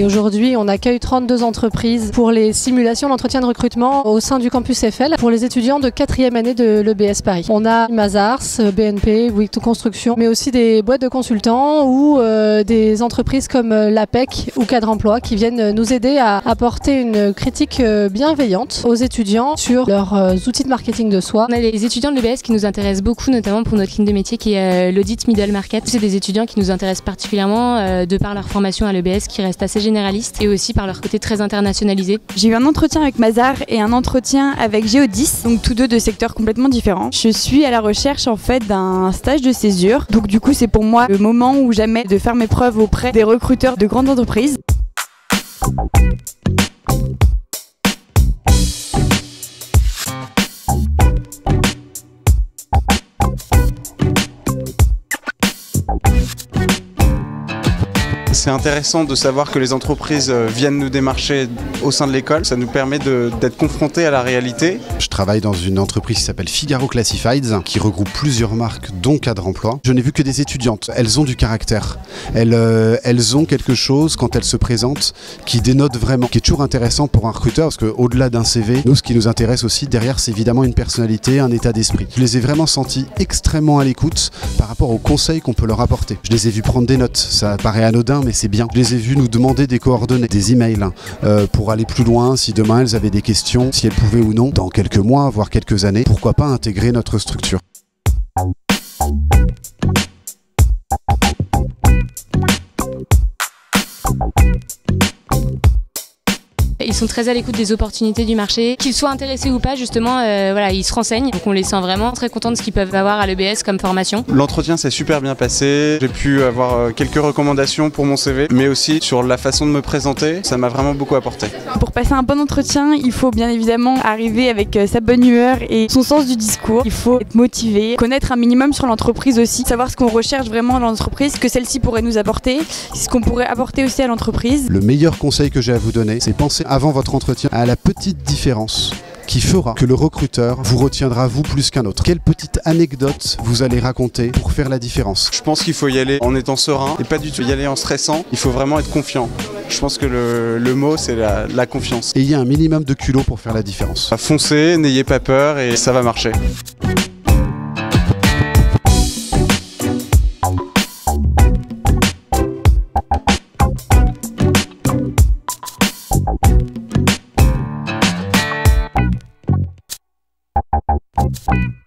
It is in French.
Et aujourd'hui, on accueille 32 entreprises pour les simulations d'entretien de recrutement au sein du campus Eiffel pour les étudiants de 4e année de l'EBS Paris. On a Mazars, BNP, Bouygues Construction, mais aussi des boîtes de consultants ou des entreprises comme l'APEC ou Cadre Emploi qui viennent nous aider à apporter une critique bienveillante aux étudiants sur leurs outils de marketing de soi. On a les étudiants de l'EBS qui nous intéressent beaucoup, notamment pour notre ligne de métier qui est l'audit middle market. C'est des étudiants qui nous intéressent particulièrement de par leur formation à l'EBS qui reste assez généraliste et aussi par leur côté très internationalisé. J'ai eu un entretien avec Mazars et un entretien avec Géodis, donc tous deux de secteurs complètement différents. Je suis à la recherche en fait d'un stage de césure, donc du coup c'est pour moi le moment ou jamais de faire mes preuves auprès des recruteurs de grandes entreprises. C'est intéressant de savoir que les entreprises viennent nous démarcher au sein de l'école. Ça nous permet d'être confrontés à la réalité. Je travaille dans une entreprise qui s'appelle Figaro Classifieds, qui regroupe plusieurs marques, dont Cadre Emploi. Je n'ai vu que des étudiantes. Elles ont du caractère. Elles ont quelque chose, quand elles se présentent, qui dénote vraiment. Qui est toujours intéressant pour un recruteur, parce qu'au-delà d'un CV, nous, ce qui nous intéresse aussi, derrière, c'est évidemment une personnalité, un état d'esprit. Je les ai vraiment sentis extrêmement à l'écoute par rapport aux conseils qu'on peut leur apporter. Je les ai vus prendre des notes. Ça paraît anodin, mais c'est bien. Je les ai vus nous demander des coordonnées, des emails pour aller plus loin, si demain elles avaient des questions, si elles pouvaient ou non, dans quelques mois, voire quelques années, pourquoi pas intégrer notre structure. Ils sont très à l'écoute des opportunités du marché, qu'ils soient intéressés ou pas, justement, voilà, ils se renseignent. Donc on les sent vraiment très contents de ce qu'ils peuvent avoir à l'EBS comme formation. L'entretien s'est super bien passé. J'ai pu avoir quelques recommandations pour mon CV, mais aussi sur la façon de me présenter. Ça m'a vraiment beaucoup apporté. Pour passer un bon entretien, il faut bien évidemment arriver avec sa bonne humeur et son sens du discours. Il faut être motivé, connaître un minimum sur l'entreprise aussi, savoir ce qu'on recherche vraiment dans l'entreprise, ce que celle-ci pourrait nous apporter, ce qu'on pourrait apporter aussi à l'entreprise. Le meilleur conseil que j'ai à vous donner, c'est penser avant votre entretien à la petite différence qui fera que le recruteur vous retiendra vous plus qu'un autre. Quelle petite anecdote vous allez raconter pour faire la différence? Je pense qu'il faut y aller en étant serein et pas du tout y aller en stressant. Il faut vraiment être confiant. Je pense que le mot, c'est la confiance. Ayez un minimum de culot pour faire la différence. Foncez, n'ayez pas peur et ça va marcher. Thank you.